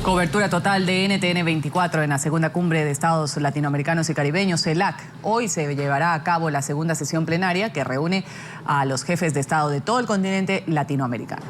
Cobertura total de NTN 24 en la segunda cumbre de Estados Latinoamericanos y Caribeños, CELAC. Hoy se llevará a cabo la segunda sesión plenaria que reúne a los jefes de Estado de todo el continente latinoamericano.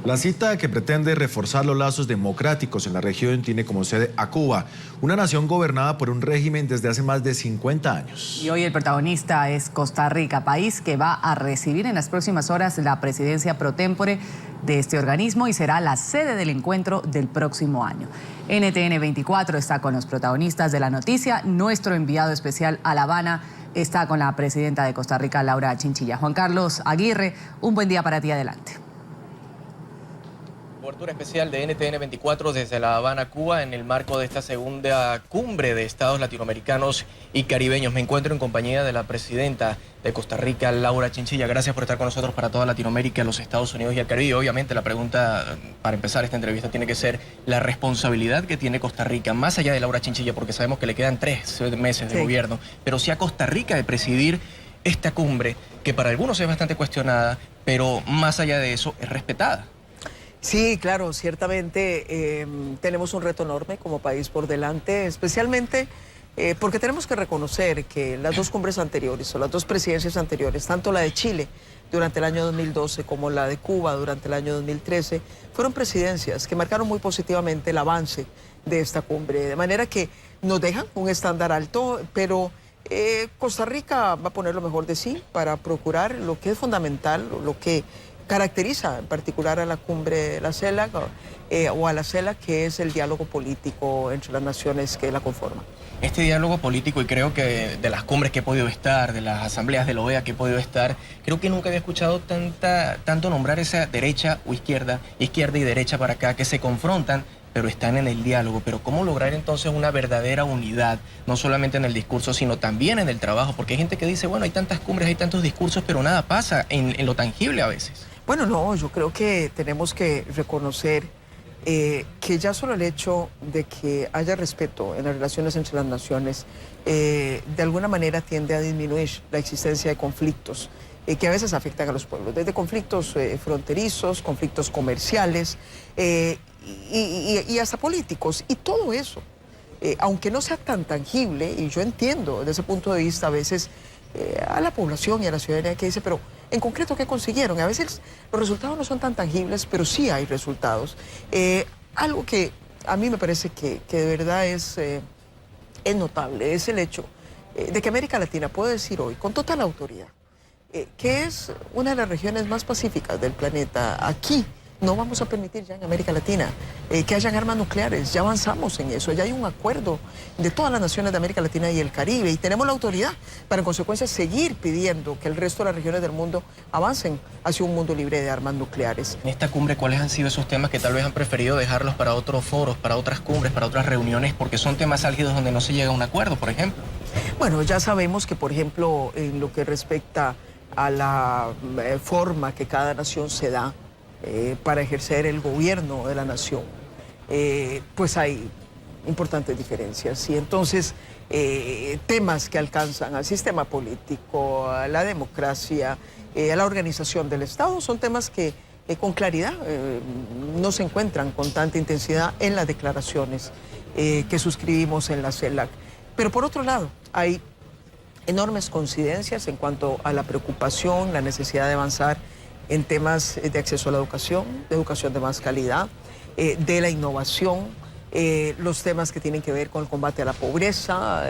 La cita, que pretende reforzar los lazos democráticos en la región, tiene como sede a Cuba, una nación gobernada por un régimen desde hace más de 50 años. Y hoy el protagonista es Costa Rica, país que va a recibir en las próximas horas la presidencia pro tempore de este organismo y será la sede del encuentro del próximo año. NTN 24 está con los protagonistas de la noticia. Nuestro enviado especial a La Habana está con la presidenta de Costa Rica, Laura Chinchilla. Juan Carlos Aguirre, un buen día para ti, adelante. Cobertura especial de NTN 24 desde La Habana, Cuba, en el marco de esta segunda cumbre de Estados Latinoamericanos y Caribeños. Me encuentro en compañía de la presidenta de Costa Rica, Laura Chinchilla. Gracias por estar con nosotros para toda Latinoamérica, los Estados Unidos y el Caribe. Obviamente la pregunta para empezar esta entrevista tiene que ser la responsabilidad que tiene Costa Rica, más allá de Laura Chinchilla, porque sabemos que le quedan 3 meses de gobierno, pero sí a Costa Rica de presidir esta cumbre, que para algunos es bastante cuestionada, pero más allá de eso es respetada. Sí, claro, ciertamente tenemos un reto enorme como país por delante, especialmente porque tenemos que reconocer que las dos cumbres anteriores o las dos presidencias anteriores, tanto la de Chile durante el año 2012 como la de Cuba durante el año 2013, fueron presidencias que marcaron muy positivamente el avance de esta cumbre, de manera que nos dejan un estándar alto, pero Costa Rica va a poner lo mejor de sí para procurar lo que es fundamental, lo que caracteriza en particular a la cumbre de la CELAC o a la CELAC, que es el diálogo político entre las naciones que la conforman. Este diálogo político, y creo que de las cumbres que he podido estar, de las asambleas de la OEA que he podido estar, creo que nunca había escuchado tanto nombrar esa derecha o izquierda y derecha para acá, que se confrontan, pero están en el diálogo. Pero ¿cómo lograr entonces una verdadera unidad, no solamente en el discurso, sino también en el trabajo? Porque hay gente que dice, bueno, hay tantas cumbres, hay tantos discursos, pero nada pasa en lo tangible a veces. Bueno, no, yo creo que tenemos que reconocer que ya solo el hecho de que haya respeto en las relaciones entre las naciones de alguna manera tiende a disminuir la existencia de conflictos que a veces afectan a los pueblos, desde conflictos fronterizos, conflictos comerciales y hasta políticos. Y todo eso, aunque no sea tan tangible, y yo entiendo desde ese punto de vista a veces a la población y a la ciudadanía que dice, pero en concreto, ¿qué consiguieron? A veces los resultados no son tan tangibles, pero sí hay resultados. Algo que a mí me parece que de verdad es notable es el hecho de que América Latina puede decir hoy, con total autoridad, que es una de las regiones más pacíficas del planeta. Aquí no vamos a permitir ya en América Latina que hayan armas nucleares. Ya avanzamos en eso, ya hay un acuerdo de todas las naciones de América Latina y el Caribe, y tenemos la autoridad para en consecuencia seguir pidiendo que el resto de las regiones del mundo avancen hacia un mundo libre de armas nucleares. En esta cumbre, ¿cuáles han sido esos temas que tal vez han preferido dejarlos para otros foros, para otras cumbres, para otras reuniones, porque son temas álgidos donde no se llega a un acuerdo, por ejemplo? Bueno, ya sabemos que, por ejemplo, en lo que respecta a la forma que cada nación se da para ejercer el gobierno de la nación, pues hay importantes diferencias. Y entonces temas que alcanzan al sistema político, a la democracia, a la organización del Estado, son temas que con claridad no se encuentran con tanta intensidad en las declaraciones que suscribimos en la CELAC. Pero por otro lado, hay enormes coincidencias en cuanto a la preocupación, la necesidad de avanzar en temas de acceso a la educación de más calidad, de la innovación, los temas que tienen que ver con el combate a la pobreza,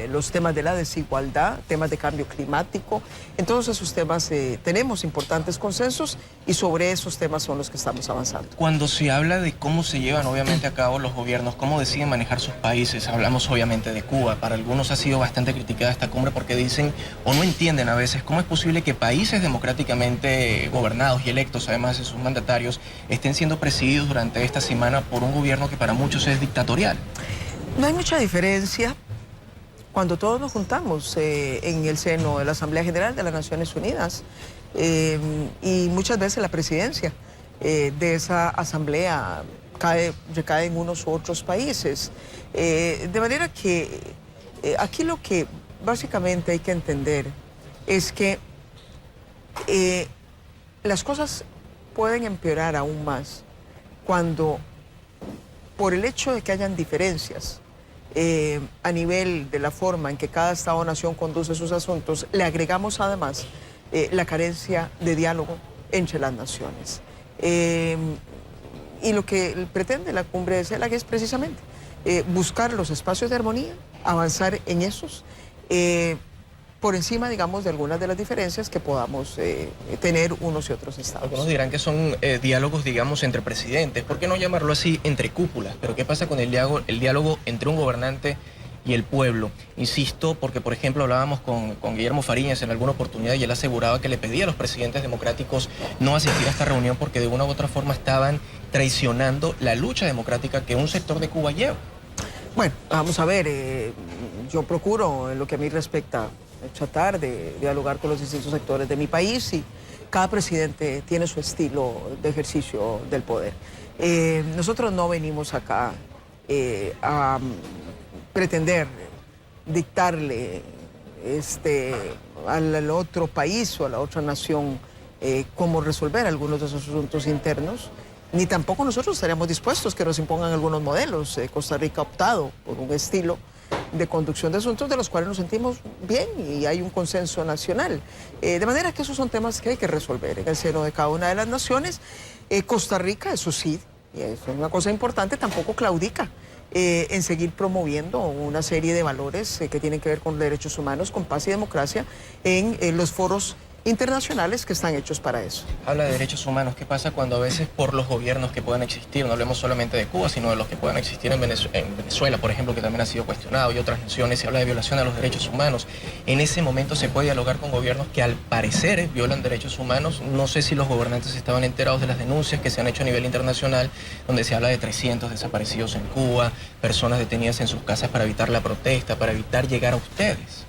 los temas de la desigualdad, temas de cambio climático. En todos esos temas tenemos importantes consensos y sobre esos temas son los que estamos avanzando. Cuando se habla de cómo se llevan obviamente a cabo los gobiernos, cómo deciden manejar sus países, hablamos obviamente de Cuba. Para algunos ha sido bastante criticada esta cumbre porque dicen o no entienden a veces cómo es posible que países democráticamente gobernados y electos, además de sus mandatarios, estén siendo presididos durante esta semana por un gobierno que para muchos es dictatorial. No hay mucha diferencia cuando todos nos juntamos en el seno de la Asamblea General de las Naciones Unidas y muchas veces la presidencia de esa asamblea recae en unos u otros países. De manera que aquí lo que básicamente hay que entender es que las cosas pueden empeorar aún más cuando por el hecho de que hayan diferencias a nivel de la forma en que cada Estado o nación conduce sus asuntos, le agregamos además la carencia de diálogo entre las naciones. Y lo que pretende la cumbre de CELAC es precisamente buscar los espacios de armonía, avanzar en esos, por encima, digamos, de algunas de las diferencias que podamos tener unos y otros estados. Algunos dirán que son diálogos, digamos, entre presidentes. ¿Por qué no llamarlo así, entre cúpulas? Pero ¿qué pasa con el diálogo entre un gobernante y el pueblo? Insisto, porque, por ejemplo, hablábamos con Guillermo Fariñas en alguna oportunidad y él aseguraba que le pedía a los presidentes democráticos no asistir a esta reunión porque de una u otra forma estaban traicionando la lucha democrática que un sector de Cuba lleva. Bueno, vamos a ver, yo procuro, en lo que a mí respecta, tratar de dialogar con los distintos sectores de mi país y cada presidente tiene su estilo de ejercicio del poder. Nosotros no venimos acá a pretender dictarle al otro país o a la otra nación cómo resolver algunos de esos asuntos internos, ni tampoco nosotros estaríamos dispuestos que nos impongan algunos modelos. Costa Rica ha optado por un estilo de conducción de asuntos de los cuales nos sentimos bien y hay un consenso nacional. De manera que esos son temas que hay que resolver en el seno de cada una de las naciones. Costa Rica, eso sí, y eso es una cosa importante, tampoco claudica en seguir promoviendo una serie de valores que tienen que ver con derechos humanos, con paz y democracia en los foros internacionales que están hechos para eso. Habla de derechos humanos. ¿Qué pasa cuando a veces por los gobiernos que puedan existir, no hablemos solamente de Cuba, sino de los que puedan existir en Venezuela, por ejemplo, que también ha sido cuestionado, y otras naciones, se habla de violación a los derechos humanos? En ese momento se puede dialogar con gobiernos que al parecer violan derechos humanos. No sé si los gobernantes estaban enterados de las denuncias que se han hecho a nivel internacional, donde se habla de 300 desaparecidos en Cuba, personas detenidas en sus casas para evitar la protesta, para evitar llegar a ustedes.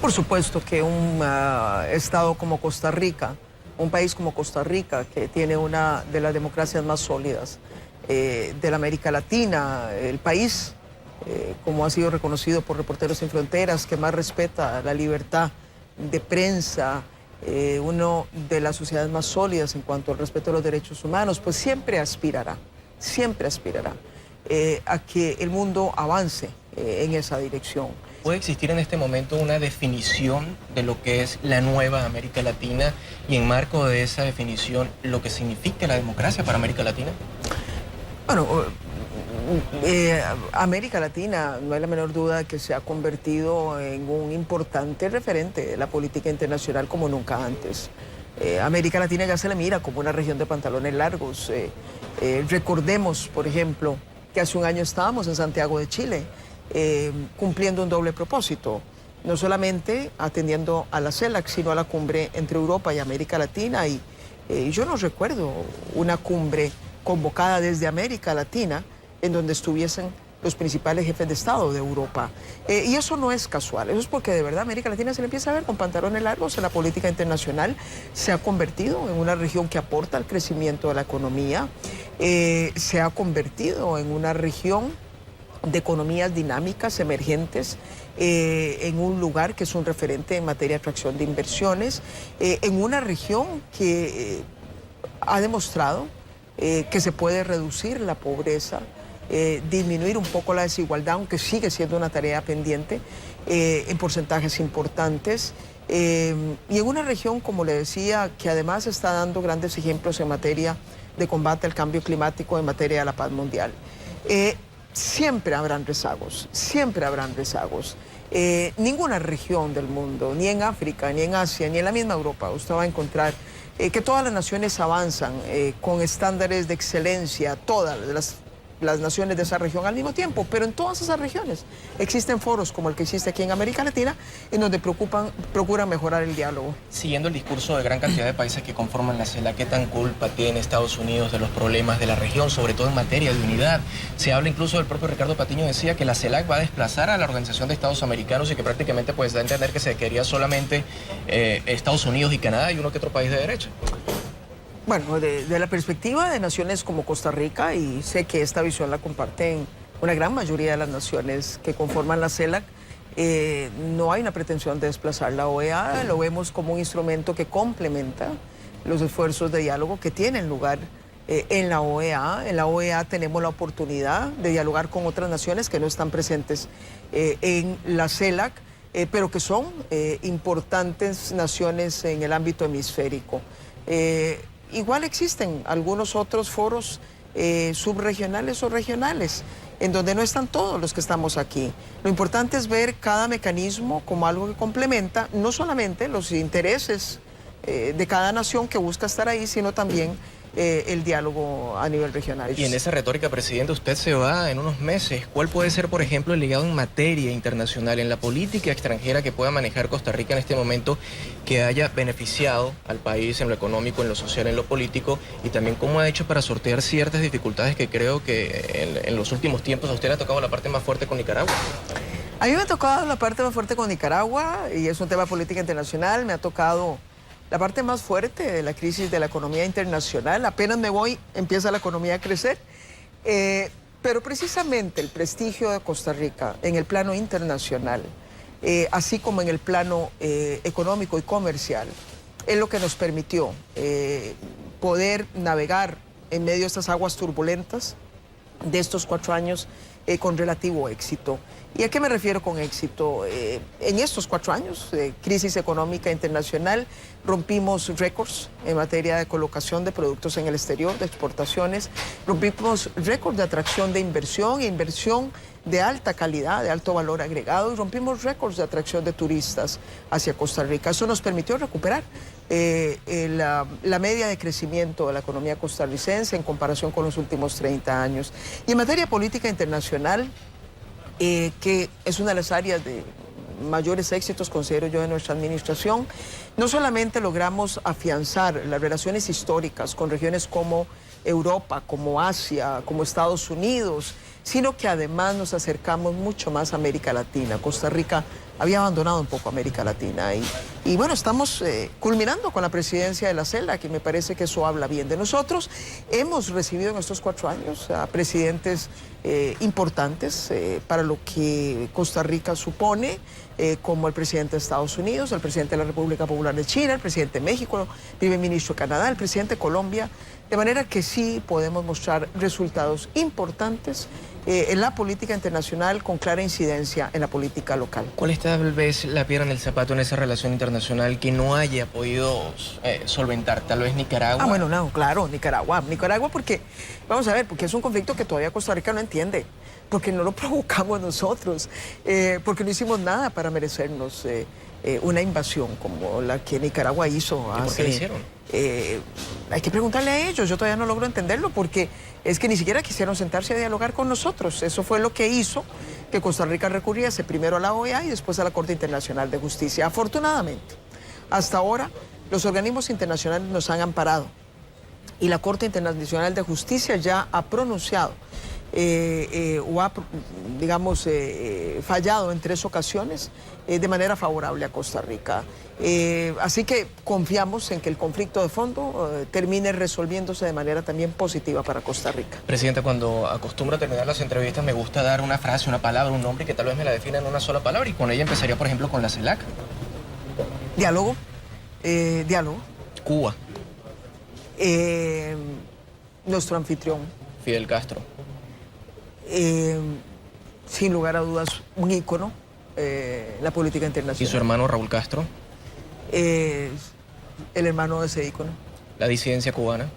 Por supuesto que un estado como Costa Rica, un país como Costa Rica, que tiene una de las democracias más sólidas de la América Latina, el país, como ha sido reconocido por Reporteros Sin Fronteras, que más respeta la libertad de prensa, uno de las sociedades más sólidas en cuanto al respeto a los derechos humanos, pues siempre aspirará a que el mundo avance en esa dirección. ¿Puede existir en este momento una definición de lo que es la nueva América Latina y en marco de esa definición lo que significa la democracia para América Latina? Bueno, América Latina, no hay la menor duda que se ha convertido en un importante referente de la política internacional como nunca antes. América Latina ya se le mira como una región de pantalones largos. Recordemos, por ejemplo, que hace un año estábamos en Santiago de Chile, cumpliendo un doble propósito, no solamente atendiendo a la CELAC, sino a la cumbre entre Europa y América Latina. Y yo no recuerdo una cumbre convocada desde América Latina en donde estuviesen los principales jefes de Estado de Europa. Y eso no es casual, eso es porque de verdad América Latina se le empieza a ver con pantalones largos en la política internacional, se ha convertido en una región que aporta al crecimiento de la economía, se ha convertido en una región de economías dinámicas, emergentes, en un lugar que es un referente en materia de atracción de inversiones, en una región que ha demostrado que se puede reducir la pobreza, disminuir un poco la desigualdad, aunque sigue siendo una tarea pendiente en porcentajes importantes, y en una región, como le decía, que además está dando grandes ejemplos en materia de combate al cambio climático, en materia de la paz mundial. Siempre habrán rezagos, siempre habrán rezagos. Ninguna región del mundo, ni en África, ni en Asia, ni en la misma Europa, usted va a encontrar que todas las naciones avanzan con estándares de excelencia, todas las naciones de esa región al mismo tiempo, pero en todas esas regiones existen foros como el que existe aquí en América Latina, en donde procuran mejorar el diálogo. Siguiendo el discurso de gran cantidad de países que conforman la CELAC, ¿qué tan culpa tiene Estados Unidos de los problemas de la región, sobre todo en materia de unidad? Se habla incluso, del propio Ricardo Patiño decía que la CELAC va a desplazar a la Organización de Estados Americanos y que prácticamente pues da a entender que se quería solamente Estados Unidos y Canadá y uno que otro país de derecha. Bueno, de la perspectiva de naciones como Costa Rica, y sé que esta visión la comparten una gran mayoría de las naciones que conforman la CELAC, no hay una pretensión de desplazar la OEA, lo vemos como un instrumento que complementa los esfuerzos de diálogo que tienen lugar en la OEA. En la OEA tenemos la oportunidad de dialogar con otras naciones que no están presentes en la CELAC, pero que son importantes naciones en el ámbito hemisférico. Igual existen algunos otros foros subregionales o regionales, en donde no están todos los que estamos aquí. Lo importante es ver cada mecanismo como algo que complementa no solamente los intereses de cada nación que busca estar ahí, sino también el diálogo a nivel regional. Y en esa retórica, presidente, usted se va en unos meses. ¿Cuál puede ser, por ejemplo, el legado en materia internacional, en la política extranjera que pueda manejar Costa Rica en este momento, que haya beneficiado al país en lo económico, en lo social, en lo político, y también cómo ha hecho para sortear ciertas dificultades que creo que en los últimos tiempos a usted le ha tocado la parte más fuerte con Nicaragua? A mí me ha tocado la parte más fuerte con Nicaragua, y es un tema de política internacional. Me ha tocado la parte más fuerte de la crisis de la economía internacional. Apenas me voy, empieza la economía a crecer. Pero precisamente el prestigio de Costa Rica en el plano internacional, así como en el plano económico y comercial, es lo que nos permitió poder navegar en medio de estas aguas turbulentas de estos 4 años con relativo éxito. ¿Y a qué me refiero con éxito? En estos 4 años de crisis económica internacional rompimos récords en materia de colocación de productos en el exterior, de exportaciones, rompimos récords de atracción de inversión, inversión de alta calidad, de alto valor agregado, y rompimos récords de atracción de turistas hacia Costa Rica. Eso nos permitió recuperar la media de crecimiento de la economía costarricense en comparación con los últimos 30 años. Y en materia política internacional, que es una de las áreas de mayores éxitos, considero yo, de nuestra administración, no solamente logramos afianzar las relaciones históricas con regiones como Europa, como Asia, como Estados Unidos, sino que además nos acercamos mucho más a América Latina. Costa Rica había abandonado un poco América Latina y bueno, estamos culminando con la presidencia de la CELAC, y me parece que eso habla bien de nosotros. Hemos recibido en estos 4 años a presidentes importantes para lo que Costa Rica supone, como el presidente de Estados Unidos, el presidente de la República Popular de China, el presidente de México, el primer ministro de Canadá, el presidente de Colombia, de manera que sí podemos mostrar resultados importantes en la política internacional con clara incidencia en la política local. ¿Cuál es tal vez la piedra en el zapato en esa relación internacional que no haya podido solventar? Tal vez Nicaragua. Ah, bueno, no, claro, Nicaragua. Nicaragua porque, vamos a ver, porque es un conflicto que todavía Costa Rica no entiende, porque no lo provocamos nosotros, porque no hicimos nada para merecernos una invasión como la que Nicaragua hizo hace... ¿Y por qué la hicieron? Hay que preguntarle a ellos, yo todavía no logro entenderlo, porque es que ni siquiera quisieron sentarse a dialogar con nosotros. Eso fue lo que hizo que Costa Rica recurriese primero a la OEA y después a la Corte Internacional de Justicia. Afortunadamente, hasta ahora los organismos internacionales nos han amparado y la Corte Internacional de Justicia ya ha pronunciado o ha, digamos, fallado en 3 ocasiones de manera favorable a Costa Rica. Así que confiamos en que el conflicto de fondo termine resolviéndose de manera también positiva para Costa Rica. Presidente, cuando acostumbro a terminar las entrevistas me gusta dar una frase, una palabra, un nombre que tal vez me la defina en una sola palabra, y con ella empezaría, por ejemplo, con la CELAC. Diálogo. Diálogo. Cuba. Nuestro anfitrión. Fidel Castro. Sin lugar a dudas, un ícono en la política internacional. ¿Y su hermano Raúl Castro? El hermano de ese ícono. ¿La disidencia cubana?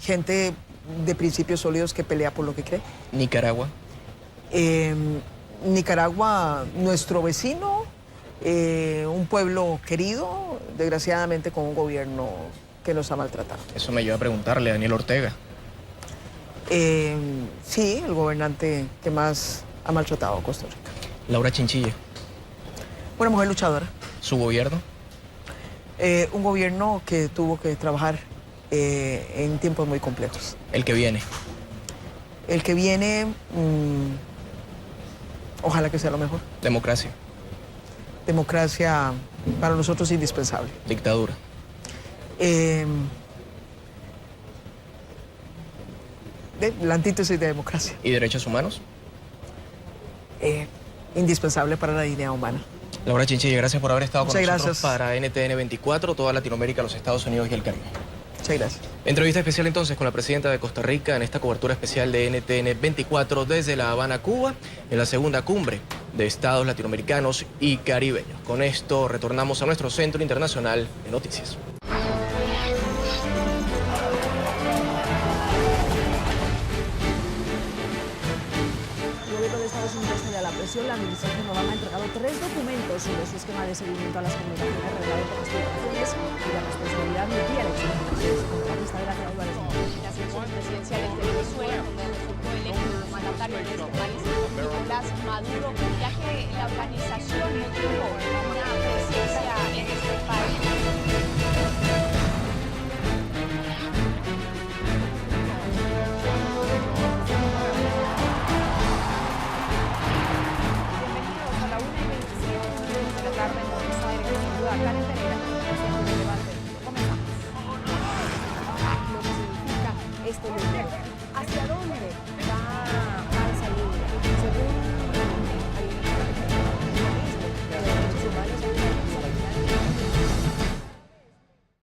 Gente de principios sólidos que pelea por lo que cree. ¿Nicaragua? Nicaragua, nuestro vecino, un pueblo querido, desgraciadamente con un gobierno que nos ha maltratado. Eso me lleva a preguntarle a Daniel Ortega. Sí, el gobernante que más ha maltratado a Costa Rica. Laura Chinchilla. Una mujer luchadora. ¿Su gobierno? Un gobierno que tuvo que trabajar en tiempos muy complejos. El que viene. El que viene, ojalá que sea lo mejor. Democracia. Democracia para nosotros es indispensable. Dictadura. La antítesis de democracia. ¿Y derechos humanos? Indispensable para la dignidad humana. Laura Chinchilla, gracias por haber estado con Muchas nosotros gracias. para NTN 24, toda Latinoamérica, los Estados Unidos y el Caribe. Muchas gracias. Entrevista especial entonces con la presidenta de Costa Rica en esta cobertura especial de NTN 24 desde La Habana, Cuba, en la segunda cumbre de estados latinoamericanos y caribeños. Con esto retornamos a nuestro Centro Internacional de Noticias. La administración Obama ha entregado 3 documentos sobre su esquema de seguimiento a las comunicaciones revelado por las filtraciones y la responsabilidad de elección contratista de la que Álvarez. Las elecciones presidenciales de Venezuela, donde resultó electo mandatario de este país, Nicolás Maduro, ya que la organización no tuvo